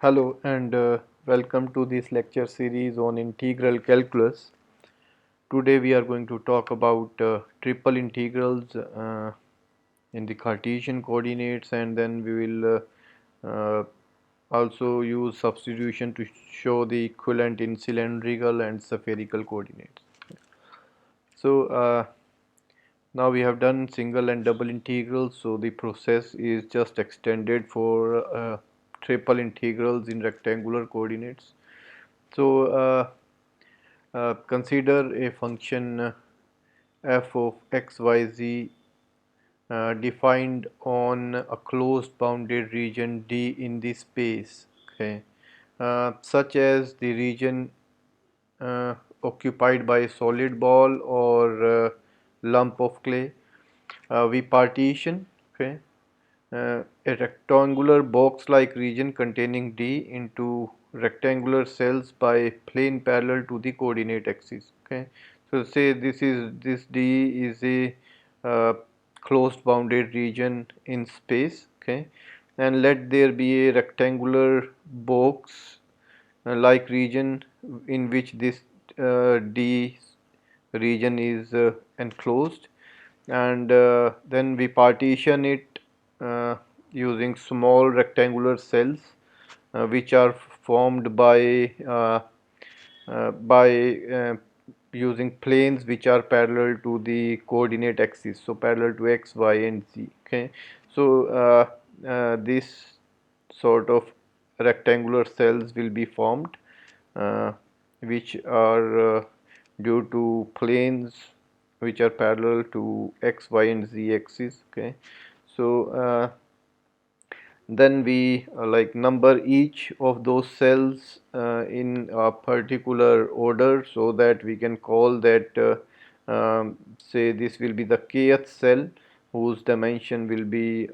Hello and welcome to this lecture series on integral calculus. Today we are going to talk about triple integrals in the Cartesian coordinates, and then we will also use substitution to show the equivalent in cylindrical and spherical coordinates. So now we have done single and double integrals, so the process is just extended for triple integrals in rectangular coordinates. So consider a function f of x, y, z defined on a closed bounded region D in the space, okay, such as the region occupied by a solid ball or lump of clay. We partition, okay, a rectangular box-like region containing D into rectangular cells by plane parallel to the coordinate axis. Okay, so say this D is a uh, closed bounded region in space. Okay, and let there be a rectangular box like region in which this D region is enclosed, and then we partition it uh, using small rectangular cells which are formed by using planes which are parallel to the coordinate axis, so parallel to x, y and z. Okay, so this sort of rectangular cells will be formed uh, which are due to planes which are parallel to x, y and z axis. Okay, so then we like number each of those cells in a particular order, so that we can call that say this will be the kth cell, whose dimension will be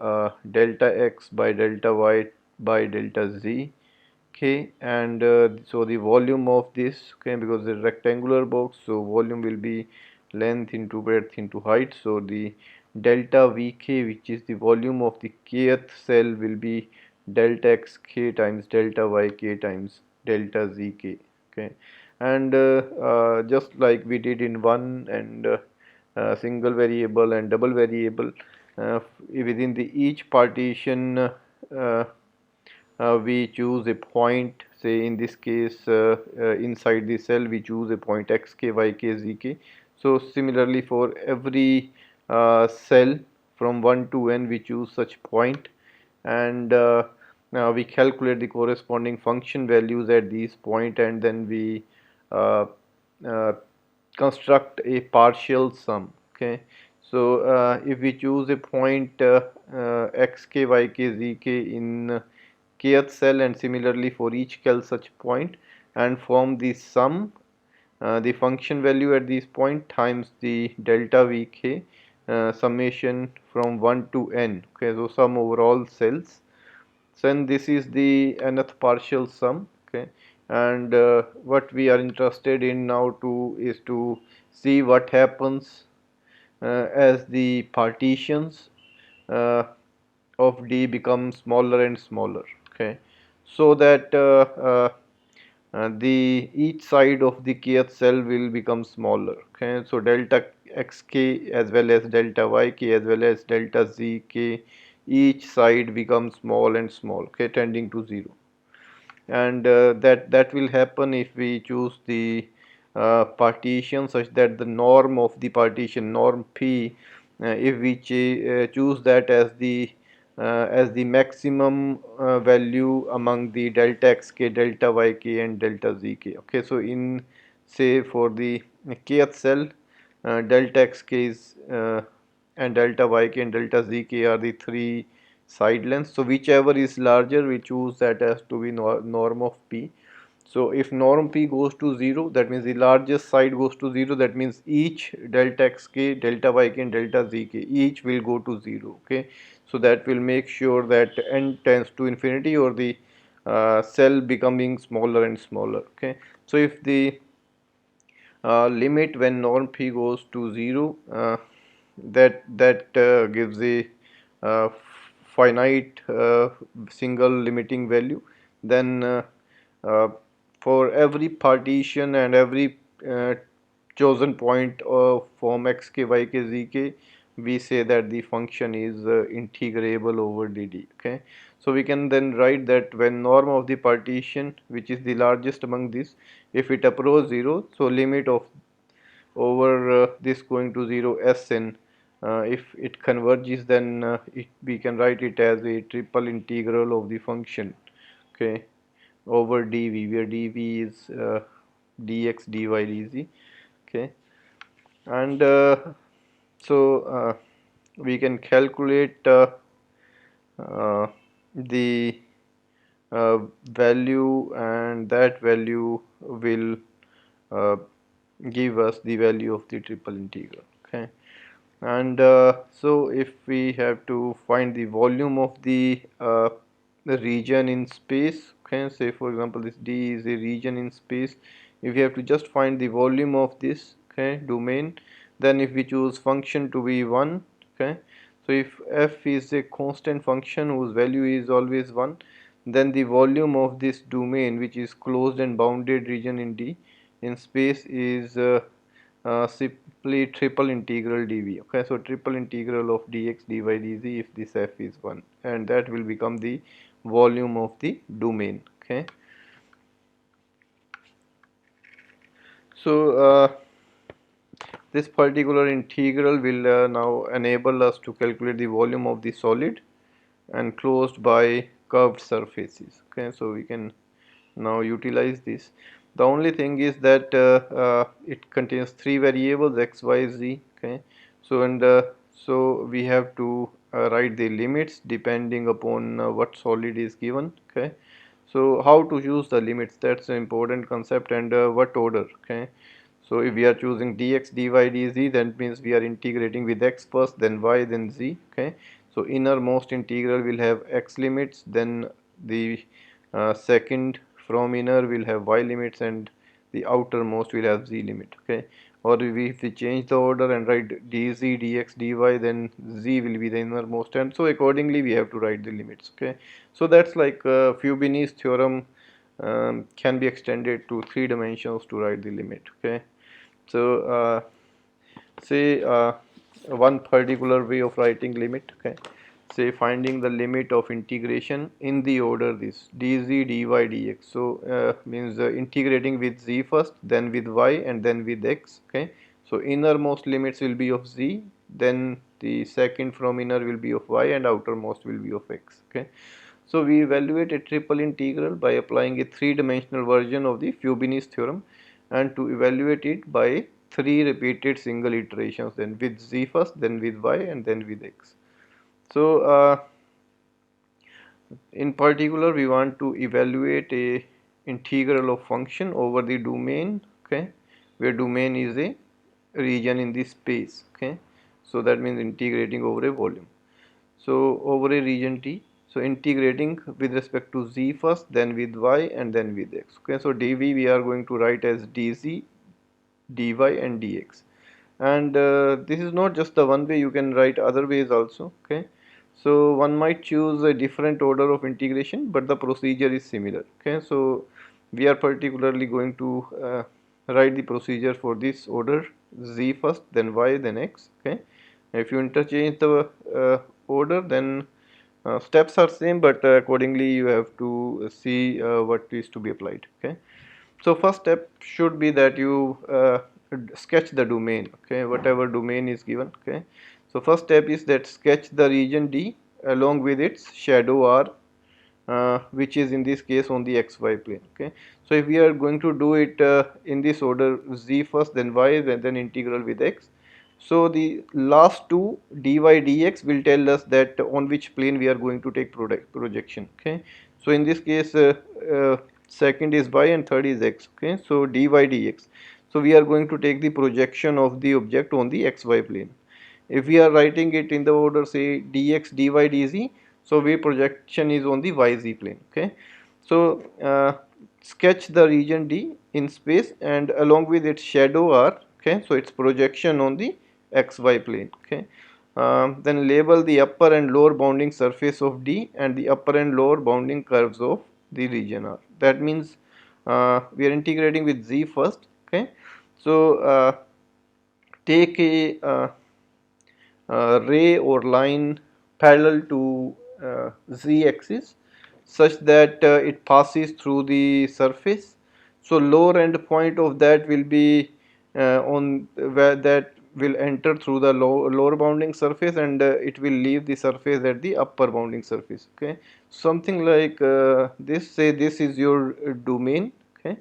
delta x by delta y by delta z. Okay, and so the volume of this, okay, because the rectangular box, so volume will be length into breadth into height, so the delta vk, which is the volume of the kth cell, will be delta xk times delta yk times delta zk. Okay, and just like we did in one and single variable and double variable, within the each partition we choose a point, say in this case inside the cell we choose a point xk, yk, zk. So similarly for every cell from 1 to n we choose such point, and now we calculate the corresponding function values at these point, and then we uh, uh, construct a partial sum. Okay, so if we choose a point xk, yk, zk in kth cell, and similarly for each such point, and form the sum, the function value at this point times the delta vk, summation from 1 to n. Okay, so sum over all cells. Then this is the nth partial sum. Okay, and what we are interested in now to is to see what happens as the partitions uh, of D become smaller and smaller. Okay, so that the each side of the kth cell will become smaller. Okay, so delta xk as well as delta yk as well as delta zk, each side becomes small and small. Okay, tending to 0, and that will happen if we choose the partition such that the norm of the partition, norm p, if we choose that as the maximum value among the delta xk, delta yk and delta zk. Okay, so in say for the kth cell, delta xk is and delta yk and delta zk are the three side lengths, so whichever is larger we choose that as to be norm of p. So if norm p goes to 0, that means the largest side goes to 0, that means each delta xk, delta yk and delta zk each will go to 0. Okay, so that will make sure that n tends to infinity, or the cell becoming smaller and smaller. Okay, so if the limit when norm p goes to 0, that gives a uh, finite single limiting value, then uh, for every partition and every chosen point of form xk, yk, zk, we say that the function is integrable over dd. Okay, so we can then write that when norm of the partition, which is the largest among these, if it approaches 0, so limit of over this going to 0 Sn, if it converges, then we can write it as a triple integral of the function, okay, over dv, where dv is dx, dy, dz. Okay, and so we can calculate uh, the value, and that value will uh, give us the value of the triple integral. Okay, and so if we have to find the volume of the region in space, okay, say for example this D is a region in space, if we have to just find the volume of this, okay, domain, then if we choose function to be 1, okay, so if f is a constant function whose value is always 1, then the volume of this domain, which is closed and bounded region in D in space, is simply triple integral dv. Okay, so triple integral of dx, dy, dz if this f is 1, and that will become the volume of the domain. Okay, so this particular integral will now enable us to calculate the volume of the solid enclosed by curved surfaces. Okay, so we can now utilize this. The only thing is that it contains three variables x, y, z. Okay, so so we have to write the limits depending upon what solid is given. Okay, so how to use the limits, that's an important concept, and what order. Okay, so if we are choosing dx, dy, dz, that means we are integrating with x first, then y, then z. Okay, so innermost integral will have x limits, then the second from inner will have y limits, and the outermost will have z limit. Okay, or if we change the order and write dz, dx, dy, then z will be the innermost, and so accordingly we have to write the limits. Okay, so that's like Fubini's theorem can be extended to 3 dimensions to write the limit. Okay, so say one particular way of writing limit. Okay, say finding the limit of integration in the order this dz, dy, dx. So means integrating with z first, then with y, and then with x. Okay, so innermost limits will be of z, then the second from inner will be of y, and outermost will be of x. Okay, so we evaluate a triple integral by applying a three-dimensional version of the Fubini's theorem, and to evaluate it by 3 repeated single iterations, then with z first, then with y, and then with x. So in particular we want to evaluate a integral of function over the domain, okay, where domain is a region in the space. Okay, so that means integrating over a volume, so over a region T, so integrating with respect to z first, then with y, and then with x. Okay, so dv we are going to write as dz, dy, and dx, and this is not just the one way, you can write other ways also. Okay, so one might choose a different order of integration, but the procedure is similar. Okay, so we are particularly going to write the procedure for this order: z first, then y, then x. Okay, if you interchange the order, then steps are same, but accordingly you have to see what is to be applied. Okay, so first step should be that you sketch the domain. Okay, whatever domain is given. Okay, so first step is that sketch the region D along with its shadow R, which is in this case on the xy plane. Okay, so if we are going to do it in this order, z first, then y, then integral with x, so the last two dy dx will tell us that on which plane we are going to take projection. Okay, so in this case second is y and third is x. Okay, so dy dx, so we are going to take the projection of the object on the xy plane. If we are writing it in the order say dx, dy, dz, so we projection is on the yz plane. Okay, so sketch the region D in space and along with its shadow R. Okay, so its projection on the xy plane. Okay, then label the upper and lower bounding surface of D and the upper and lower bounding curves of the region R. That means we are integrating with z first. Okay, so take a ray or line parallel to z axis such that it passes through the surface. So lower end point of that will be on where that will enter through the lower bounding surface, and it will leave the surface at the upper bounding surface. Okay, something like this. Say this is your domain, okay,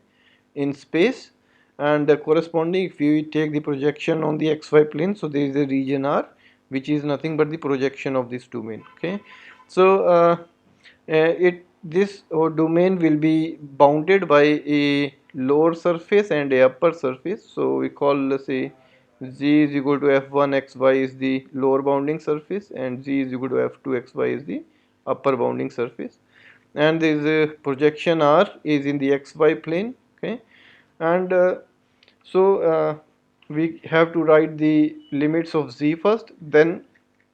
in space, and corresponding, if we take the projection on the xy plane, so there is a region R which is nothing but the projection of this domain. Okay, so it this domain will be bounded by a lower surface and a upper surface. So we call, let's say, z is equal to f1 xy is the lower bounding surface, and z is equal to f2 xy is the upper bounding surface, and there is a projection R is in the xy plane. Okay, and we have to write the limits of z first, then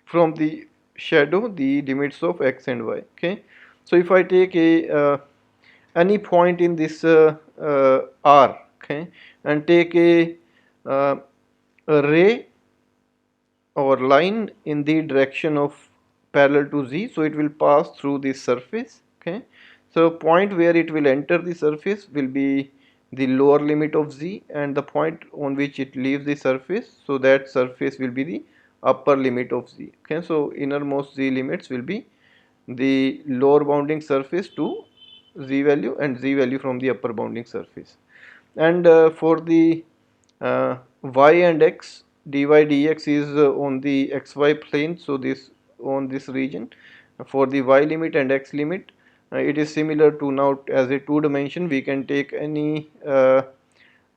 from the shadow the limits of x and y. Okay, so if I take a any point in this R, okay, and take uh, a ray or line in the direction of parallel to z, so it will pass through this surface. Okay, so point where it will enter the surface will be the lower limit of z, and the point on which it leaves the surface, so that surface will be the upper limit of z. Okay, so innermost z limits will be the lower bounding surface to z value, and z value from the upper bounding surface. And for the y and x, dy dx is on the xy plane, so this on this region. For the y limit and x limit, it is similar to, now as a two dimension we can take any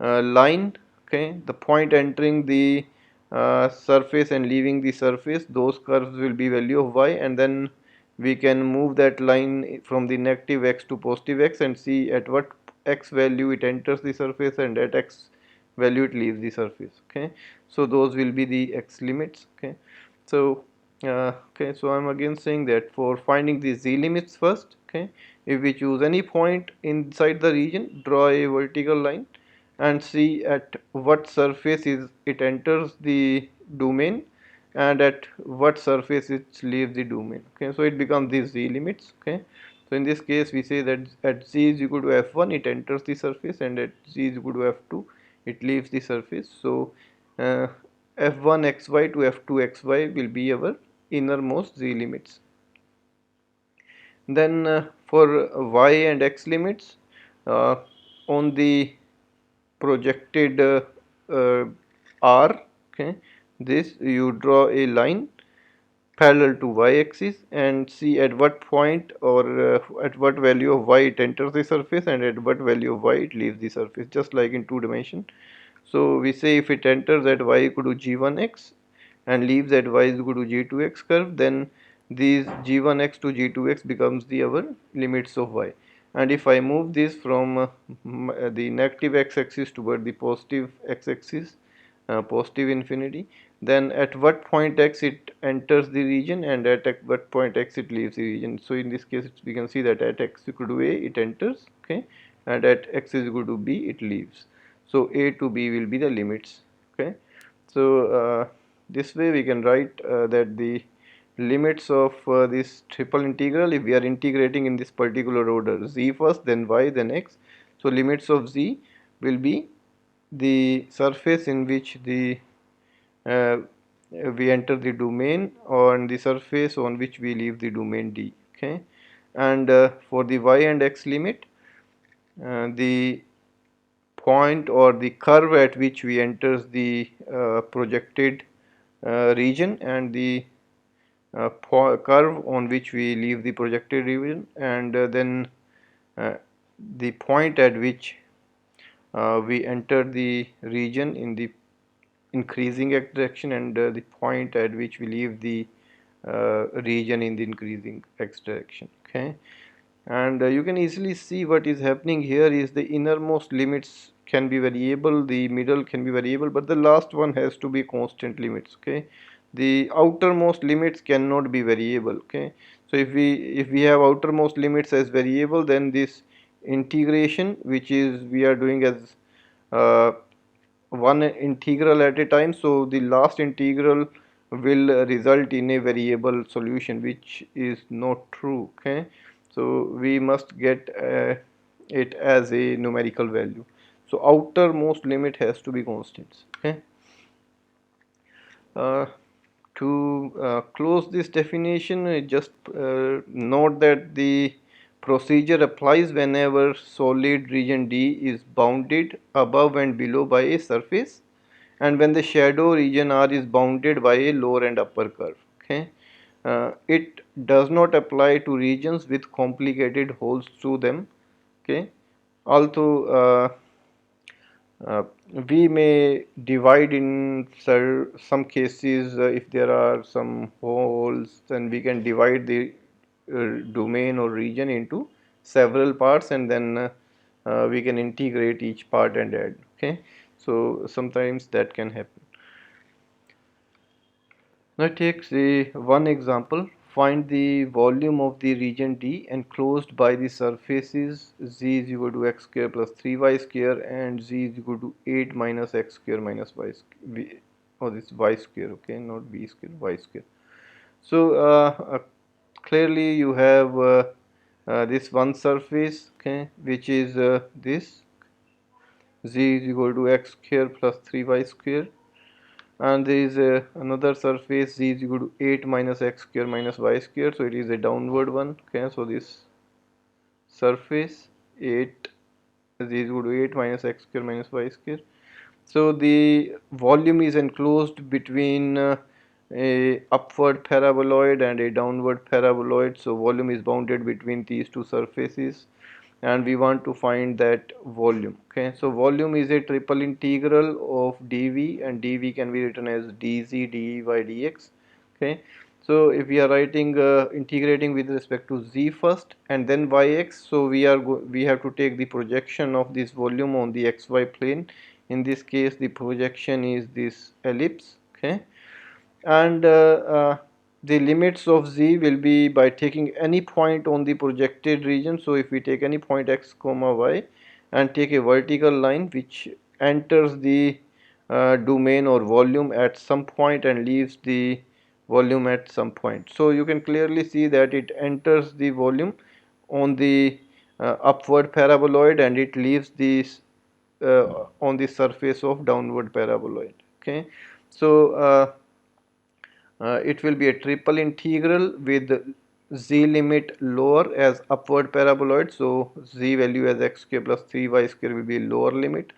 line. Okay, the point entering the surface and leaving the surface, those curves will be value of y, and then we can move that line from the negative x to positive x and see at what x value it enters the surface and at x value it leaves the surface. Okay, so those will be the x limits. Okay, so okay, so I'm again saying that for finding the z limits first, okay, if we choose any point inside the region, draw a vertical line and see at what surface is it enters the domain and at what surface it leaves the domain. Okay, so it becomes these z limits. Okay, so in this case we say that at z is equal to f1 it enters the surface, and at z is equal to f2 it leaves the surface. So f1 xy to f2 xy will be our innermost z limits. Then for y and x limits, on the projected R, okay, this you draw a line parallel to y axis and see at what point or at what value of y it enters the surface and at what value of y it leaves the surface, just like in two dimension. So we say if it enters at y equal to g1x and leaves at y is equal to g2x curve, then these g1x to g2x becomes the our limits of y. And if I move this from the negative x-axis toward the positive x-axis, positive infinity, then at what point x it enters the region and at what point x it leaves the region. So in this case we can see that at x equal to a it enters, okay, and at x is equal to b it leaves. So a to b will be the limits. Okay, so this way we can write that the limits of this triple integral, if we are integrating in this particular order, z first, then y, then x, so limits of z will be the surface in which the uh, we enter the domain on the surface on which we leave the domain D. Okay, and for the y and x limit, the point or the curve at which we enters the projected region and the curve on which we leave the projected region, and then uh, the point at which we enter the region in the increasing x direction, and the point at which we leave the region in the increasing x direction. Okay, and you can easily see what is happening here is the innermost limits can be variable, the middle can be variable, but the last one has to be constant limits. Okay, the outermost limits cannot be variable. Okay, so if we have outermost limits as variable, then this integration, which is we are doing as uh, one integral at a time, so the last integral will result in a variable solution, which is not true. Okay, so we must get it as a numerical value. So outermost limit has to be constants. Okay, uh, to close this definition, just note that the procedure applies whenever solid region D is bounded above and below by a surface, and when the shadow region R is bounded by a lower and upper curve. Okay, it does not apply to regions with complicated holes through them. Okay, although uh, we may divide in some cases, if there are some holes, then we can divide the domain or region into several parts, and then we can integrate each part and add. Okay, so sometimes that can happen. Now take the one example. Find the volume of the region D enclosed by the surfaces z is equal to x square plus 3y square and z is equal to 8 minus x square minus y square. Oh, this y square, okay, not b square, y square. So clearly you have this one surface, okay, which is this z is equal to x square plus 3y square, and there is another surface z is equal to 8 minus x square minus y square, so it is a downward one. Okay, so this surface 8 z is equal to 8 minus x square minus y square. So the volume is enclosed between a upward paraboloid and a downward paraboloid, so volume is bounded between these two surfaces, and we want to find that volume. Okay, so volume is a triple integral of dv, and dv can be written as dz dy dx. Okay, so if we are writing integrating with respect to z first and then yx, so we have to take the projection of this volume on the xy plane. In this case the projection is this ellipse. Okay, and the limits of z will be by taking any point on the projected region. So if we take any point x comma y and take a vertical line which enters the domain or volume at some point and leaves the volume at some point, so you can clearly see that it enters the volume on the upward paraboloid and it leaves this on the surface of downward paraboloid. Okay, so it will be a triple integral with z limit lower as upward paraboloid, so z value as x square plus 3y square will be lower limit,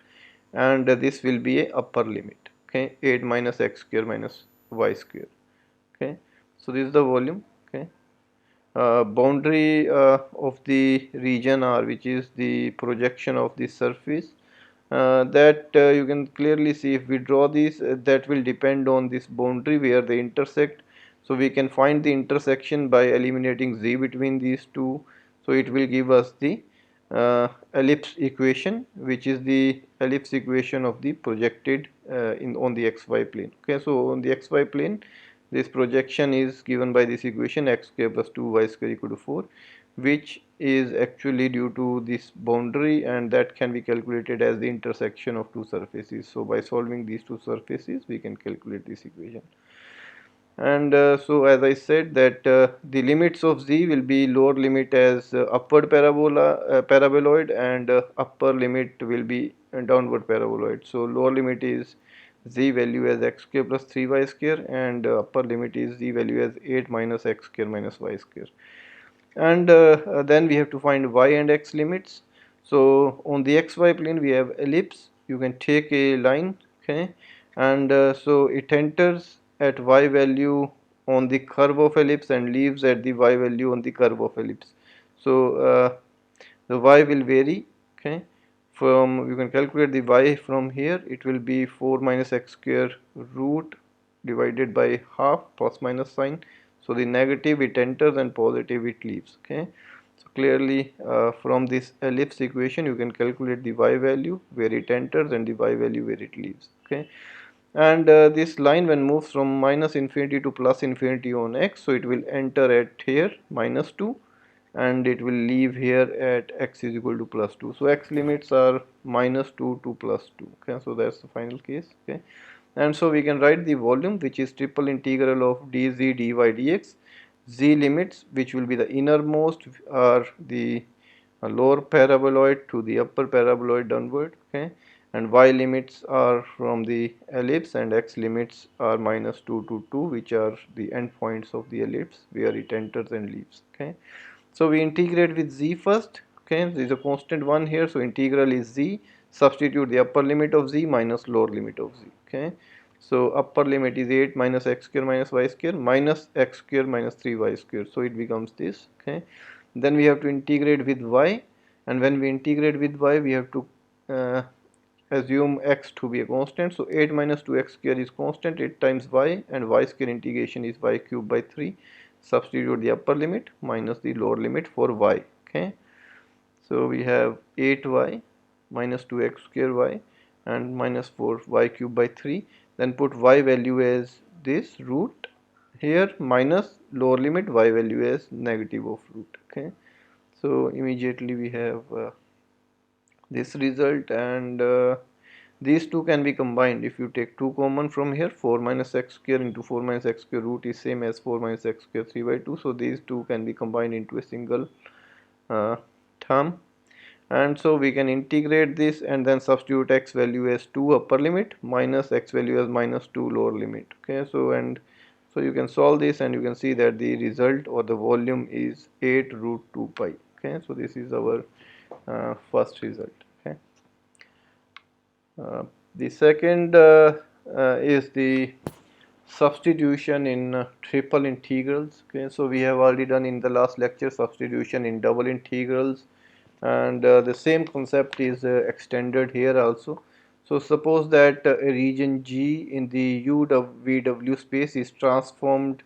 and this will be a upper limit. Okay, 8 minus x square minus y square. Okay, so this is the volume. Okay, boundary of the region R, which is the projection of the surface, that you can clearly see if we draw this, that will depend on this boundary where they intersect. So we can find the intersection by eliminating z between these two, so it will give us the ellipse equation, which is the ellipse equation of the projected in on the xy plane. Okay, so on the xy plane this projection is given by this equation x square plus 2y square equal to 4, which is actually due to this boundary, and that can be calculated as the intersection of two surfaces. So by solving these two surfaces we can calculate this equation. And so as I said that the limits of z will be lower limit as upward paraboloid, and upper limit will be downward paraboloid. So lower limit is z value as x square plus 3y square, and upper limit is z value as 8 minus x square minus y square. And then we have to find y and x limits. So on the xy plane we have ellipse, you can take a line. Okay, and so it enters at y value on the curve of ellipse and leaves at the y value on the curve of ellipse. So the y will vary. Okay, from you can calculate the y from here, it will be 4 minus x square root divided by half plus minus sign. So the negative it enters and positive it leaves. Okay, so clearly from this ellipse equation you can calculate the y value where it enters and the y value where it leaves. Okay, and this line when moves from minus infinity to plus infinity on x, so it will enter at here minus 2 and it will leave here at x is equal to plus 2. So x limits are minus 2 to plus 2. Okay, so that's the final case. Okay, and so we can write the volume, which is triple integral of dz dy dx. Z limits, which will be the innermost, are the lower paraboloid to the upper paraboloid downward. Okay, and y limits are from the ellipse, and x limits are minus 2 to 2, which are the endpoints of the ellipse where it enters and leaves. Okay, so we integrate with z first. Okay, there is a constant 1 here, so integral is z. Substitute the upper limit of z minus lower limit of z. Okay, so upper limit is 8 minus x square minus y square minus x square minus 3y square, so it becomes this. Okay, then we have to integrate with y, and when we integrate with y we have to assume x to be a constant, so 8 minus 2x square is constant, 8 times y, and y square integration is y cube by 3. Substitute the upper limit minus the lower limit for y. Okay, so we have 8y minus 2x square y and minus 4y cube by 3. Then put y value as this root here minus lower limit y value as negative of root. Okay, so immediately we have this result, and these two can be combined. If you take 2 common from here, 4 minus x square into 4 minus x square root is same as 4 minus x square 3 by 2, so these two can be combined into a single uh, term, and so we can integrate this and then substitute x value as 2 upper limit minus x value as minus 2 lower limit. Okay, so and so you can solve this and you can see that the result or the volume is 8 root 2 pi. Okay, so this is our first result. Okay, the second is the substitution in triple integrals. Okay, so we have already done in the last lecture substitution in double integrals, and the same concept is extended here also. So suppose that a region G in the UVW space is transformed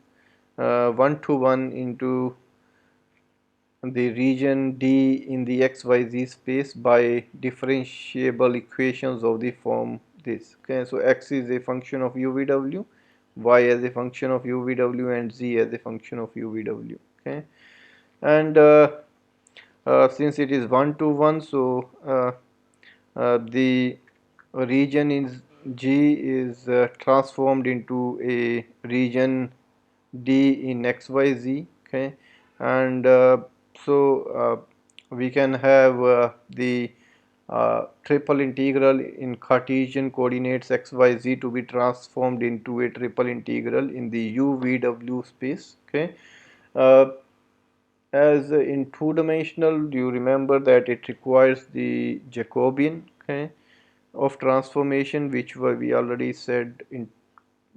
1 to 1 into the region D in the XYZ space by differentiable equations of the form this. Okay, so x is a function of UVW, y as a function of UVW, and z as a function of UVW. Okay, and since it is 1 to 1, so the region is G is transformed into a region D in XYZ. Okay, and so we can have the triple integral in Cartesian coordinates xyz to be transformed into a triple integral in the UVW space. Okay, uh, as in two-dimensional, you remember that it requires the Jacobian, okay, of transformation, which we already said in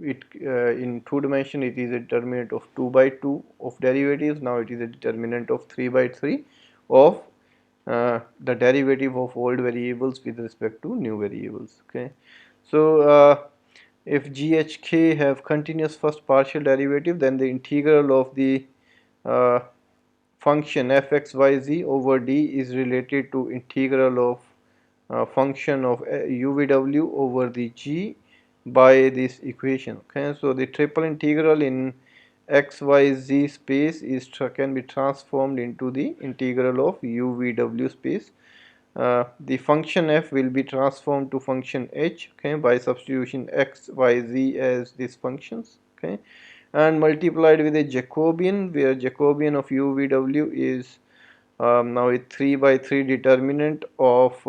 two dimension it is a determinant of 2 by 2 of derivatives. Now it is a determinant of 3 by 3 of the derivative of old variables with respect to new variables. Okay, so if GHK have continuous first partial derivative, then the integral of the uh, function fxyz over d is related to integral of function of UVW over the G by this equation. Okay, so the triple integral in xyz space is can be transformed into the integral of UVW space. The function f will be transformed to function h, okay, by substitution x, y, z as these functions. Okay, and multiplied with a Jacobian, where Jacobian of UVW is now a 3 by 3 determinant of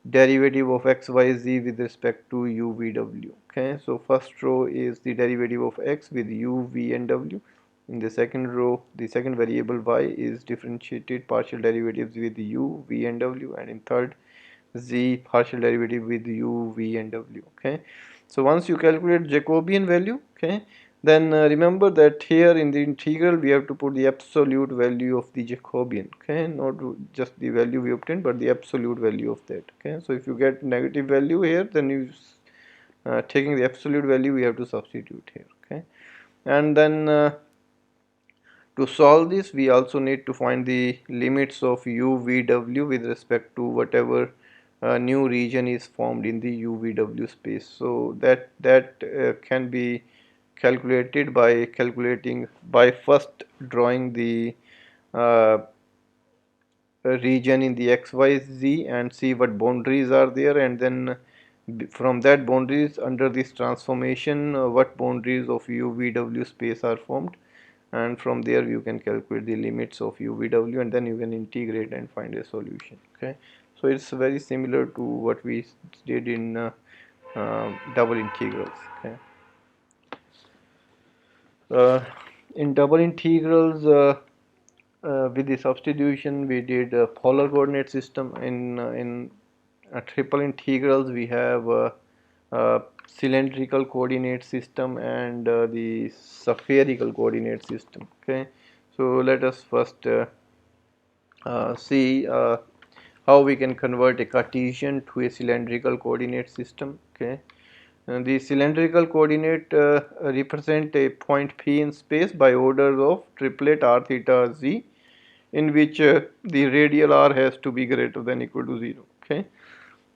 derivative of xyz with respect to UVW. Okay, so first row is the derivative of x with u, v and w. In the second row, the second variable y is differentiated partial derivatives with u, v and w, and in third z partial derivative with u, v and w. Okay, so once you calculate Jacobian value, okay, then remember that here in the integral we have to put the absolute value of the Jacobian. Okay, not just the value we obtained but the absolute value of that. Okay, so if you get negative value here, then you taking the absolute value we have to substitute here. Okay, and then to solve this we also need to find the limits of UVW with respect to whatever a new region is formed in the UVW space. So that can be calculated by first drawing the uh, region in the XYZ and see what boundaries are there, and then from that boundaries under this transformation what boundaries of UVW space are formed, and from there you can calculate the limits of UVW, and then you can integrate and find a solution. Okay, so it's very similar to what we did in double integrals. Okay, uh, in double integrals with the substitution we did a polar coordinate system. In triple integrals we have cylindrical coordinate system and the spherical coordinate system. Okay, so let us first see how we can convert a Cartesian to a cylindrical coordinate system. Okay, the cylindrical coordinate represent a point P in space by orders of triplet r theta z, in which the radial r has to be greater than equal to 0. Okay,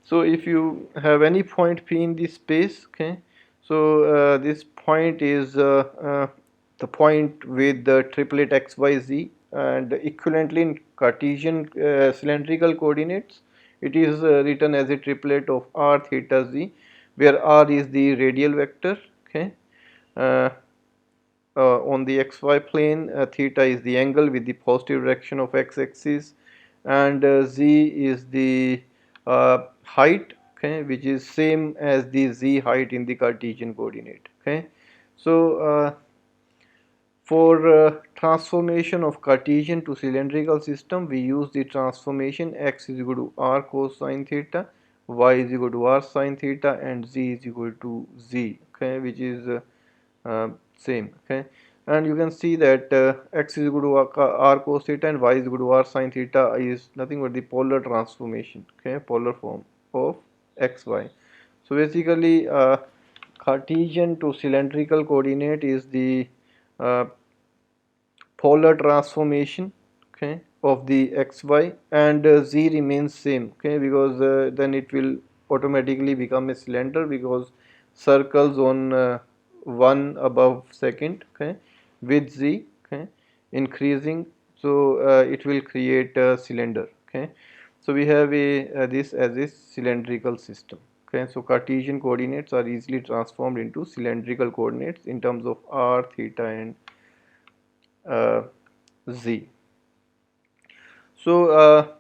so if you have any point P in this space, okay, so this point is the point with the triplet xyz, and equivalently in Cartesian cylindrical coordinates it is written as a triplet of r theta z, where r is the radial vector. Okay, uh, on the xy plane, theta is the angle with the positive direction of x-axis, and z is the height, okay, which is same as the z height in the Cartesian coordinate. Okay, so for transformation of Cartesian to cylindrical system, we use the transformation x is equal to r cosine theta, y is equal to r sine theta, and z is equal to z. Okay, which is same. Okay, and you can see that x is equal to r cos theta and y is equal to r sine theta is nothing but the polar transformation. Okay, polar form of xy. So basically Cartesian to cylindrical coordinate is the uh, polar transformation, okay, of the xy, and z remains same, okay, because then it will automatically become a cylinder, because circles on 1 above second, okay, with z, okay, increasing, so it will create a cylinder. Okay, so we have a this as a cylindrical system. Okay, so Cartesian coordinates are easily transformed into cylindrical coordinates in terms of r, theta, and uh, z. So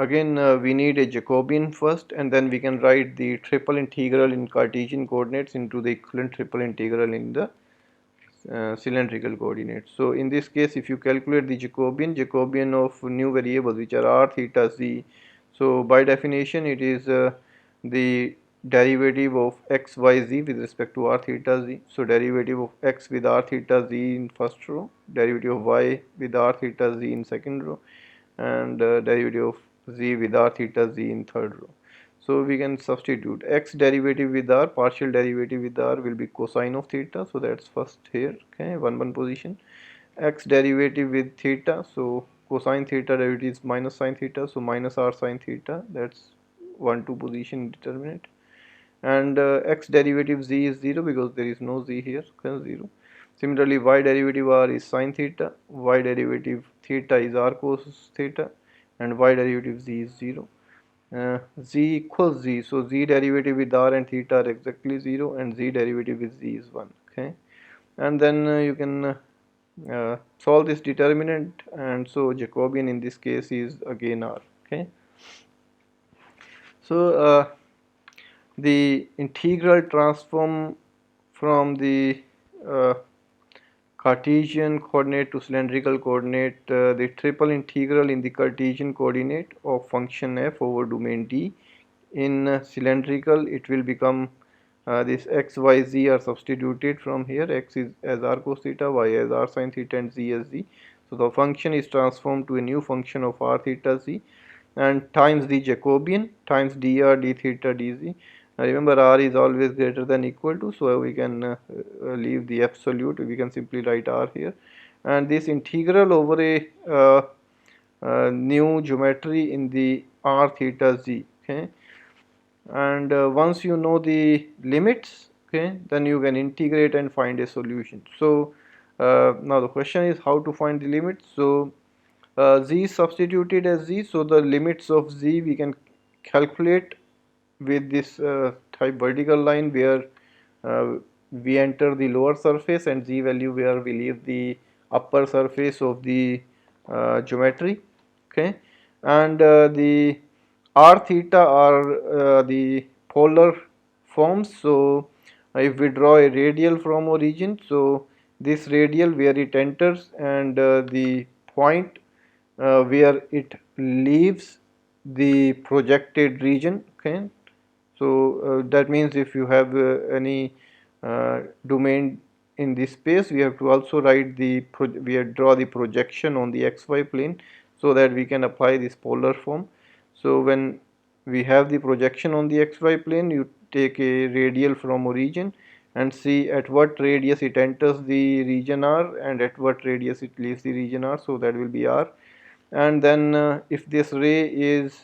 again we need a Jacobian first, and then we can write the triple integral in Cartesian coordinates into the equivalent triple integral in the cylindrical coordinates. So in this case, if you calculate the Jacobian of new variables which are r, theta, z, so by definition it is the derivative of x, y, z with respect to r, theta, z. So derivative of x with r, theta, z in first row, derivative of y with r, theta, z in second row, and derivative of z with r, theta, z in third row. So we can substitute x derivative with r, partial derivative with r will be cosine of theta, so that's first here. Okay, 1 position. X derivative with theta, so cosine theta derivative is minus sine theta, so minus r sine theta, that's 2 position determinant. And x derivative z is 0 because there is no z here, okay, 0. Similarly, y derivative r is sine theta, y derivative theta is r cos theta, and y derivative z is 0. Z equals z, so z derivative with r and theta are exactly 0, and z derivative with z is 1. Okay, and then you can solve this determinant, and so Jacobian in this case is again r. Okay, so the integral transform from the uh, Cartesian coordinate to cylindrical coordinate, the triple integral in the Cartesian coordinate of function f over domain D. In cylindrical, it will become this x, y, z are substituted from here. X is as r cos theta, y as r sin theta, and z as z. So the function is transformed to a new function of r theta z, and times the Jacobian times dr d theta dz. Remember, r is always greater than equal to, so we can leave the absolute, we can simply write r here, and this integral over a new geometry in the r theta z. Okay, and once you know the limits, okay, then you can integrate and find a solution. So now the question is how to find the limits. So z is substituted as z, so the limits of z we can calculate with this type vertical line where uh, we enter the lower surface and z value where we leave the upper surface of the geometry, okay, and the r theta are the polar forms. So if we draw a radial from origin, so this radial where it enters and the point where it leaves the projected region, okay. So that means if you have any domain in this space, we have to also write the we have draw the projection on the xy plane so that we can apply this polar form. So when we have the projection on the xy plane, you take a radial from origin and see at what radius it enters the region r and at what radius it leaves the region r, so that will be r. And then if this ray is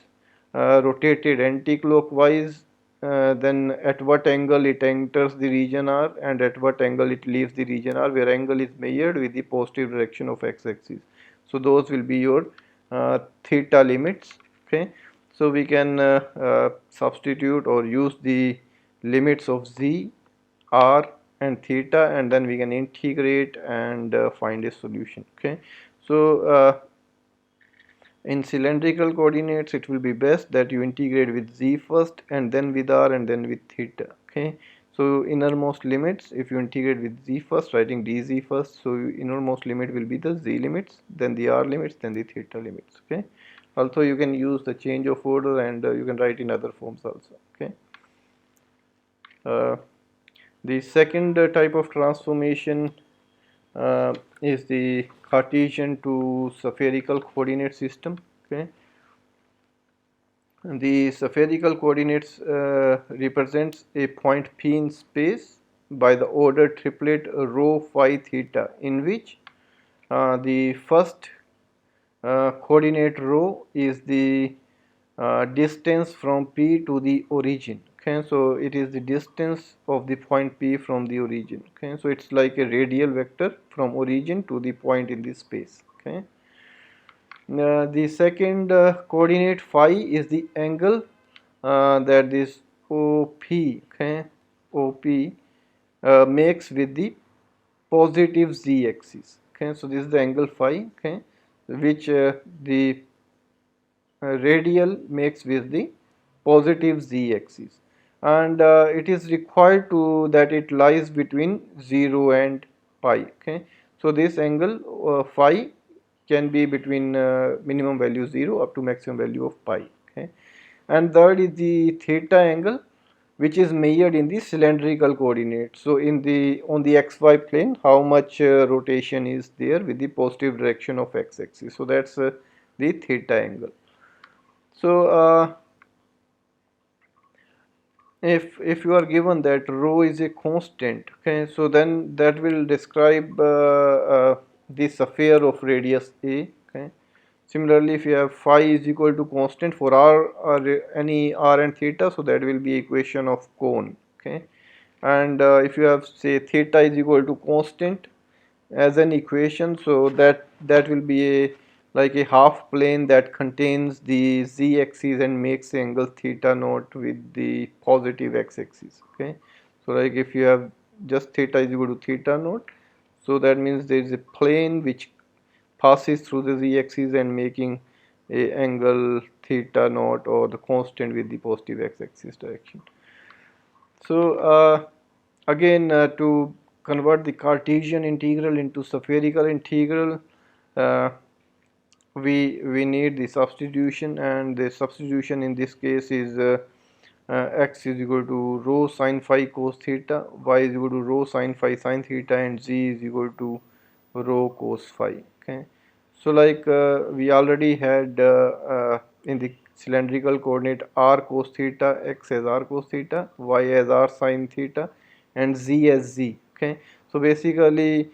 rotated anti-clockwise, then at what angle it enters the region r and at what angle it leaves the region r, where angle is measured with the positive direction of x-axis. So those will be your theta limits, okay. So we can substitute or use the limits of z, r and theta, and then we can integrate and find a solution, okay. So in cylindrical coordinates, it will be best that you integrate with z first and then with r and then with theta, okay. So innermost limits, if you integrate with z first, writing dz first, so innermost limit will be the z limits, then the r limits, then the theta limits, okay. Also you can use the change of order and you can write in other forms also, okay. uh, the second type of transformation is the Cartesian to spherical coordinate system, okay. The spherical coordinates represents a point P in space by the order triplet rho phi theta, in which the first coordinate rho is the distance from P to the origin, okay. So it is the distance of the point P from the origin, okay. So it's like a radial vector from origin to the point in the space, okay. The second coordinate phi is the angle that this OP, okay, OP makes with the positive z axis, okay. So this is the angle phi, okay, which the radial makes with the positive z axis, and it is required to that it lies between 0 and pi, okay. So this angle phi can be between minimum value 0 up to maximum value of pi, okay. And third is the theta angle, which is measured in the cylindrical coordinate. So in the on the xy plane, how much rotation is there with the positive direction of x-axis, so that's the theta angle. So if you are given that rho is a constant, okay, so then that will describe the sphere of radius a, okay. Similarly, if you have phi is equal to constant for r or any r and theta, so that will be equation of cone, okay. And if you have say theta is equal to constant as an equation, so that will be a like a half plane that contains the z axis and makes the angle theta naught with the positive x axis, okay. So like if you have just theta is equal to theta naught, so that means there is a plane which passes through the z axis and making a angle theta naught or the constant with the positive x axis direction. So again to convert the Cartesian integral into spherical integral, uh, we need the substitution, and the substitution in this case is x is equal to rho sine phi cos theta, y is equal to rho sine phi sin theta, and z is equal to rho cos phi, okay. So like we already had in the cylindrical coordinate r cos theta, x as r cos theta, y as r sin theta, and z as z, okay. So basically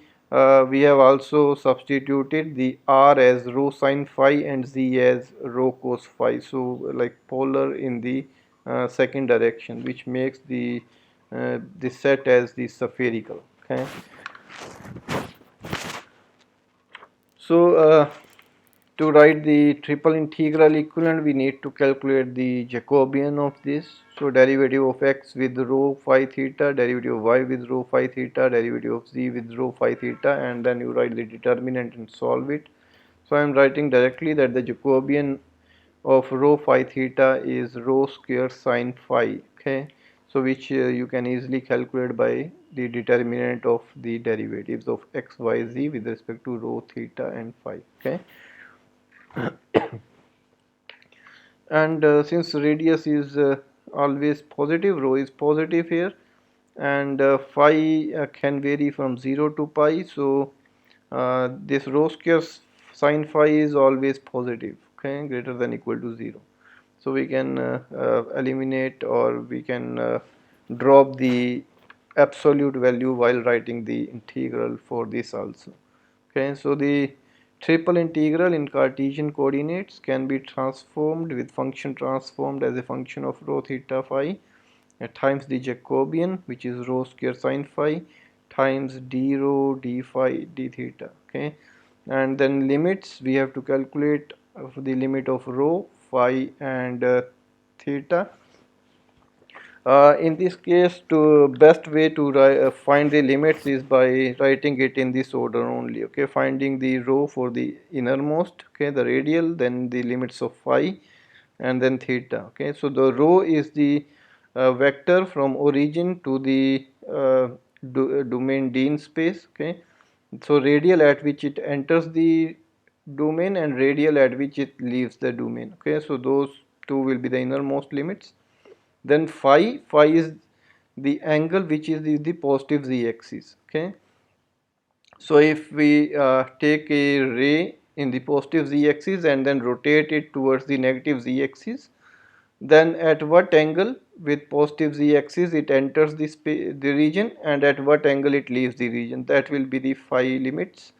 we have also substituted the r as rho sin phi and z as rho cos phi, so like polar in the second direction, which makes the set as the spherical. Okay. So to write the triple integral equivalent, we need to calculate the Jacobian of this. So derivative of x with rho phi theta, derivative of y with rho phi theta, derivative of z with rho phi theta, and then you write the determinant and solve it. So I am writing directly that the Jacobian of rho phi theta is rho square sine phi. Okay, so which you can easily calculate by the determinant of the derivatives of x, y, z with respect to rho theta and phi. Okay. And since radius is always positive, rho is positive here, and phi can vary from 0 to pi, so this rho square sine phi is always positive, okay, greater than equal to 0. So we can eliminate, or we can drop the absolute value while writing the integral for this also. Okay, so the triple integral in Cartesian coordinates can be transformed with function transformed as a function of rho theta phi times the Jacobian, which is rho square sine phi, times d rho d phi d theta. Okay, and then limits we have to calculate the limit of rho, phi, and theta. In this case, to best way to find the limits is by writing it in this order only. Okay, finding the rho for the innermost, okay, the radial, then the limits of phi, and then theta. Okay, so the rho is the vector from origin to the domain D in space. Okay, so radial at which it enters the domain and radial at which it leaves the domain. Okay, so those two will be the innermost limits. Then phi is the angle which is the positive z axis. Okay, so if we take a ray in the positive z axis and then rotate it towards the negative z axis, then at what angle with positive z axis it enters the region, and at what angle it leaves the region, that will be the phi limits.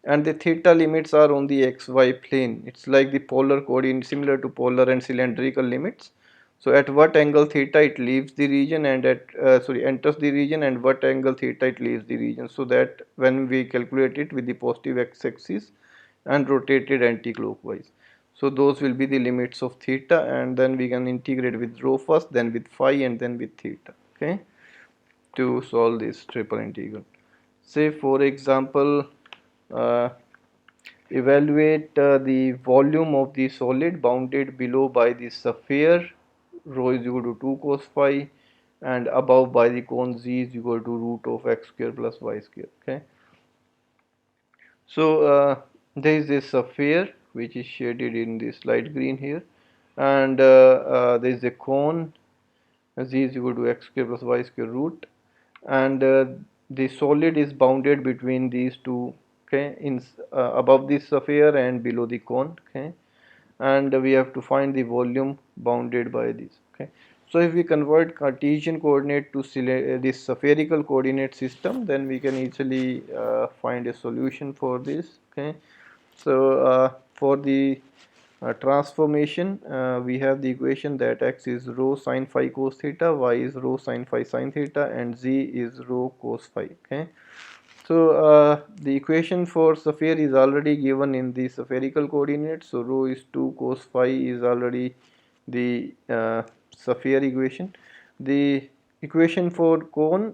And the theta limits are on the xy plane. It's like the polar coordinate, similar to polar and cylindrical limits. So at what angle theta it leaves the region, and enters the region, and what angle theta it leaves the region, so that when we calculate it with the positive x-axis and rotated anti-clockwise, so those will be the limits of theta, and then we can integrate with rho first, then with phi, and then with theta. Okay, to solve this triple integral. Say for example, uh, evaluate the volume of the solid bounded below by the sphere rho is equal to 2 cos phi, and above by the cone z is equal to root of x square plus y square. Okay, so there is this sphere which is shaded in this light green here, and there is a cone z is equal to x square plus y square root, and the solid is bounded between these two. Okay, in above this sphere and below the cone. Okay, and we have to find the volume bounded by this. Okay, so if we convert Cartesian coordinate to this spherical coordinate system, then we can easily find a solution for this. Okay, so for the transformation, we have the equation that x is rho sine phi cos theta, y is rho sine phi sine theta, and z is rho cos phi. Okay, so the equation for sphere is already given in the spherical coordinates. So rho is 2 cos phi is already the sphere equation. The equation for cone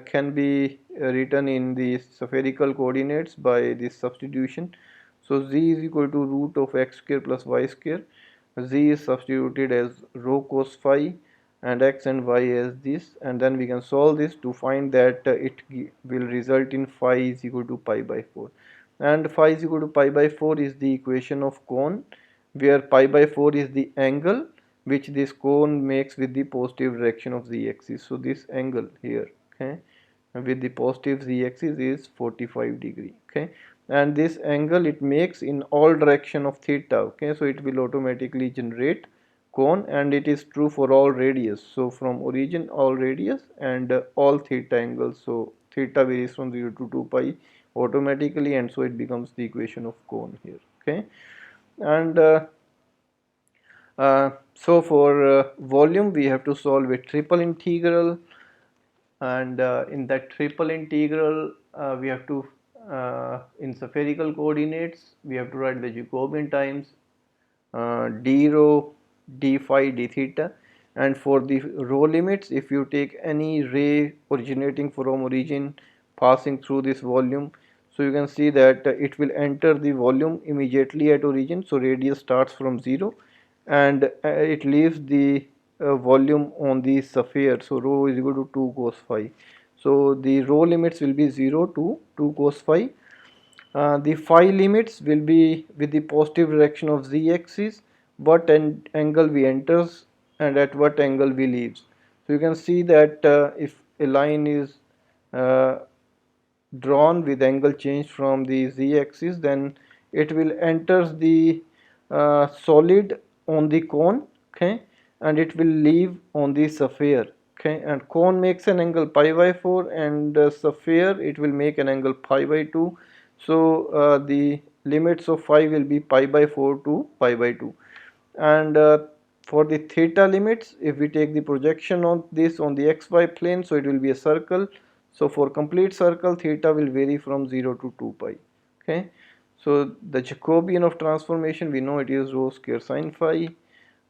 can be written in the spherical coordinates by this substitution. So z is equal to root of x square plus y square. Z is substituted as rho cos phi, and x and y as this, and then we can solve this to find that it will result in phi is equal to pi by 4, and phi is equal to pi by 4 is the equation of cone, where pi by 4 is the angle which this cone makes with the positive direction of z axis. So this angle here, okay, with the positive z axis is 45 degree. Okay, and this angle it makes in all direction of theta. Okay, so it will automatically generate cone, and it is true for all radius. So from origin all radius and all theta angles, so theta varies from 0 to 2 pi automatically, and so it becomes the equation of cone here. Okay, and So for volume we have to solve a triple integral, and in that triple integral we have to in spherical coordinates we have to write the Jacobian times d rho, d phi, d theta. And for the rho limits, if you take any ray originating from origin passing through this volume, so you can see that it will enter the volume immediately at origin, so radius starts from 0, and it leaves the volume on the sphere, so rho is equal to 2 cos phi. So the rho limits will be 0 to 2 cos phi. The phi limits will be with the positive direction of z-axis, what angle we enters and at what angle we leaves. So you can see that if a line is uh, drawn with angle change from the z-axis, then it will enters the solid on the cone, okay, and it will leave on the sphere, okay, and cone makes an angle pi by 4, and sphere it will make an angle pi by 2. So the limits of phi will be pi by 4 to pi by 2. And for the theta limits, if we take the projection on this on the xy plane, so it will be a circle. So for complete circle, theta will vary from 0 to 2 pi. Okay, so the Jacobian of transformation, we know it is rho square sine phi.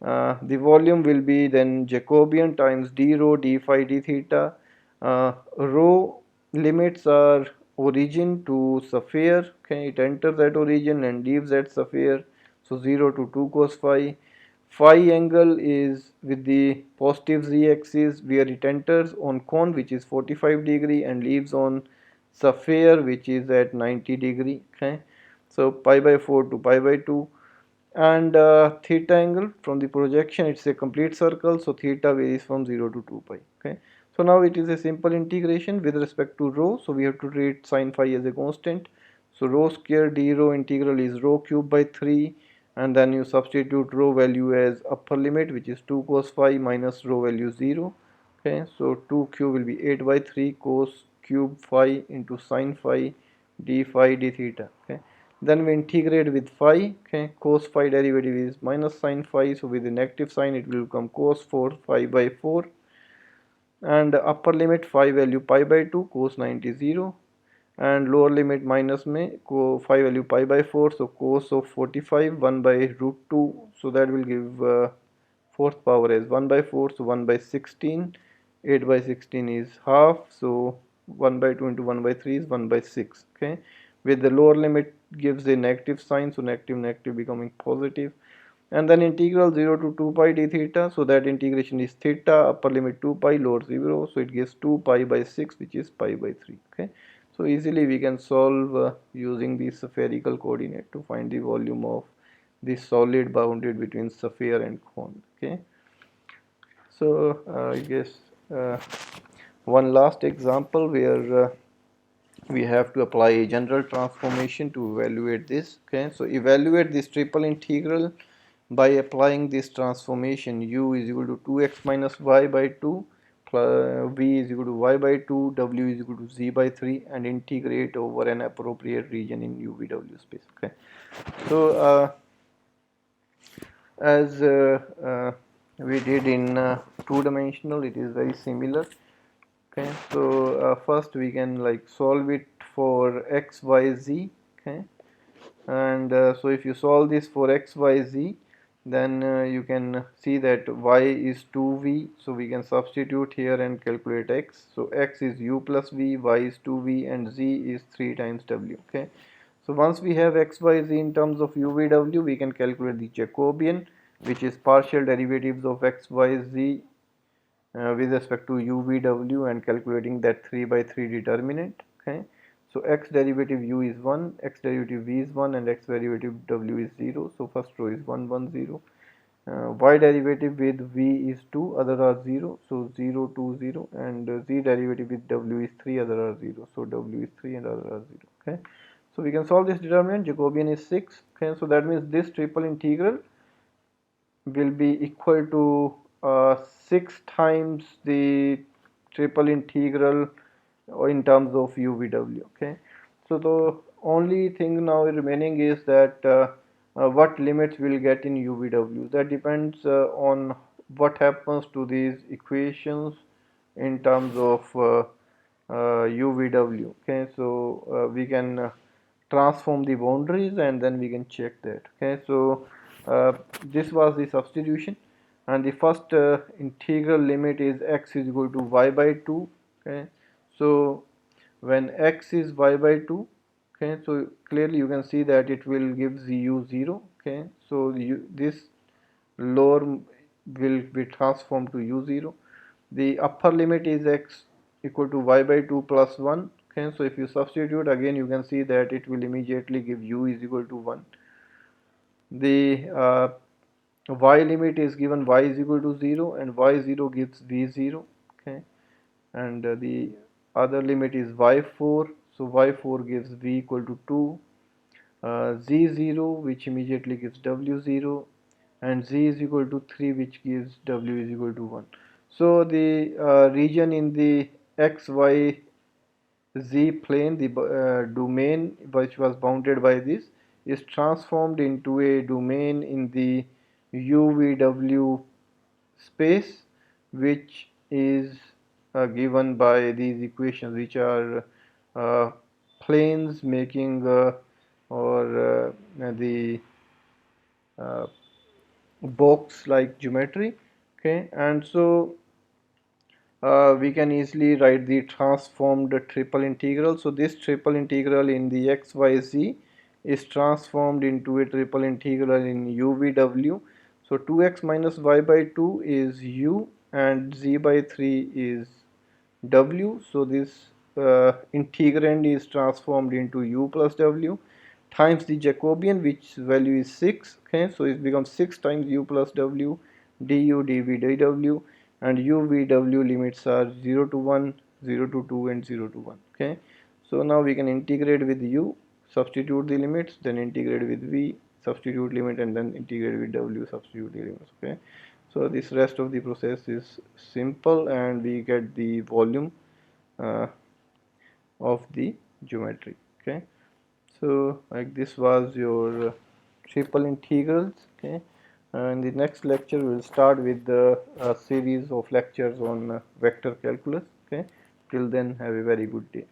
The volume will be then Jacobian times d rho d phi d theta. Rho limits are origin to sphere, okay, it enters at origin and leaves at sphere, so 0 to 2 cos phi. Phi angle is with the positive z-axis where it enters on cone, which is 45 degree, and leaves on sphere, which is at 90 degree, okay, so pi by 4 to pi by 2. And theta angle from the projection, it's a complete circle, so theta varies from 0 to 2 pi, okay. So now it is a simple integration with respect to rho, so we have to treat sine phi as a constant. So rho square d rho integral is rho cube by 3, and then you substitute rho value as upper limit, which is 2 cos phi minus rho value 0, okay. So 2 cube will be 8 by 3 cos cube phi into sine phi d phi d theta, okay. Then we integrate with phi, okay, cos phi derivative is minus sine phi, so with the negative sign it will become cos 4 phi by 4, and upper limit phi value pi by 2 cos 90 0, and lower limit minus में phi value pi by 4, so cos of 45 1 by root 2, so that will give fourth power as 1 by 4, so 1 by 16, 8 by 16 is half, so 1 by 2 into 1 by 3 is 1 by 6, okay. With the lower limit gives a negative sign, so negative negative becoming positive. And then integral 0 to 2 pi d theta, so that integration is theta, upper limit 2 pi, lower 0, so it gives 2 pi by 6, which is pi by 3, okay. So easily we can solve using the spherical coordinate to find the volume of the solid bounded between sphere and cone, okay. So I guess uh, one last example where we have to apply a general transformation to evaluate this, okay. So evaluate this triple integral by applying this transformation. U is equal to 2x minus y by 2, plus v is equal to y by 2, w is equal to z by 3, and integrate over an appropriate region in UVW space, okay. So as we did in two-dimensional, it is very similar, okay. So first we can like solve it for x, y, z, okay. And so if you solve this for x, y, z, then you can see that y is 2v, so we can substitute here and calculate x. So x is u plus v, y is 2v, and z is 3 times w, okay. So once we have x, y, z in terms of u, v, w, we can calculate the Jacobian, which is partial derivatives of x, y, z with respect to u, v, w, and calculating that 3 by 3 determinant, okay. So x derivative u is 1, x derivative v is 1, and x derivative w is 0, so first row is 1 1 0. Y derivative with v is 2, other are 0, so 0 2 0, and z derivative with w is 3, other are 0, so w is 3 and other are 0, okay. So we can solve this determinant. Jacobian is 6, okay. So that means this triple integral will be equal to 6 times the triple integral in terms of UVW, okay. So the only thing now remaining is that what limits we'll get in UVW. That depends on what happens to these equations in terms of UVW. Okay, so we can transform the boundaries and then we can check that. Okay, so this was the substitution, and the first integral limit is x is equal to y by 2. Okay, so when x is y by 2, okay, so clearly you can see that it will give u 0. Okay, so this lower will be transformed to u 0. The upper limit is x equal to y by 2 plus 1. Okay, so if you substitute again, you can see that it will immediately give u is equal to 1. The y limit is given y is equal to 0, and y0 gives v0. Okay, and the other limit is y4, so y4 gives v equal to 2, z0 which immediately gives w0, and z is equal to 3 which gives w is equal to 1. So the region in the xy z plane, the domain which was bounded by this, is transformed into a domain in the UVW space, which is given by these equations, which are uh, planes making or the uh, box like geometry. Okay, and so we can easily write the transformed triple integral. So this triple integral in the xyz is transformed into a triple integral in UVW. So 2x minus y by 2 is u, and z by 3 is w. So this integrand is transformed into u plus w times the Jacobian, which value is 6. Okay, so it becomes 6 times u plus w du dv dw, and u v w limits are 0 to 1, 0 to 2, and 0 to 1. Okay, so now we can integrate with u, substitute the limits, then integrate with v, substitute limit, and then integrate with w, substitute the limits. Okay, so this rest of the process is simple, and we get the volume uh, of the geometry. Okay, so like this was your triple integrals. Okay, and the next lecture we will start with the series of lectures on vector calculus. Okay, till then, have a very good day.